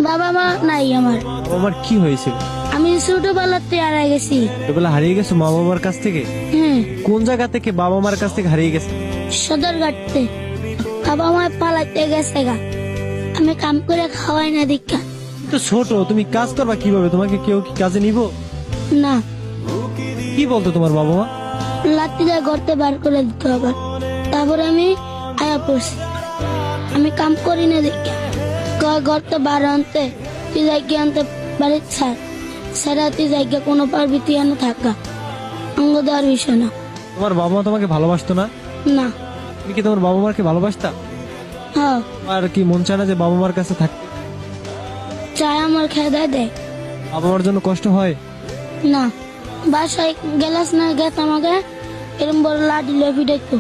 বাবা মা নাই আমার। আমার কি হয়েছিল? আমি ছোটবেলাতে হারিয়ে গেছি। ছোটবেলা হারিয়ে গেছো মা বাবার কাছ থেকে? হ্যাঁ, কোন জায়গা থেকে বাবা মার কাছ থেকে হারিয়ে গেছে? সদরঘাটতে। বাবা মা পালাইতে গেছে গা, আমি কাম করে খাওয়াই না দীক্ষা। তো ছোট, তুমি কাজ করবা কিভাবে? তোমাকে কেউ কি কাজে নিব? না, কি বলতো তোমার বাবা মা? লাত্তি দিয়ে গর্তে বার করে দিত আবার। তারপরে আমি আয়া পড়ছি, আমি কাম করি না দীক্ষা। গর্তে বার আনতে তুই জায়গা আনতে বাড়ির ছাড় সারা, তুই জায়গা কোনো পারবি তুই আনো থাকা, অঙ্গ দেওয়ার বিষয় না। তোমার বাবা মা তোমাকে ভালোবাসতো না? না। তুমি কি তোমার বাবা মাকে ভালোবাসতা? হ্যাঁ, আর কি মন চায় না যে বাবা মার কাছে থাকতে? চায় আমার খেয়ে দেয়। বাবা মার জন্য কষ্ট হয়? না, বাসায় গেলাস না গেত আমাকে এরম বড় লাঠি লয়ে পিটাইতো।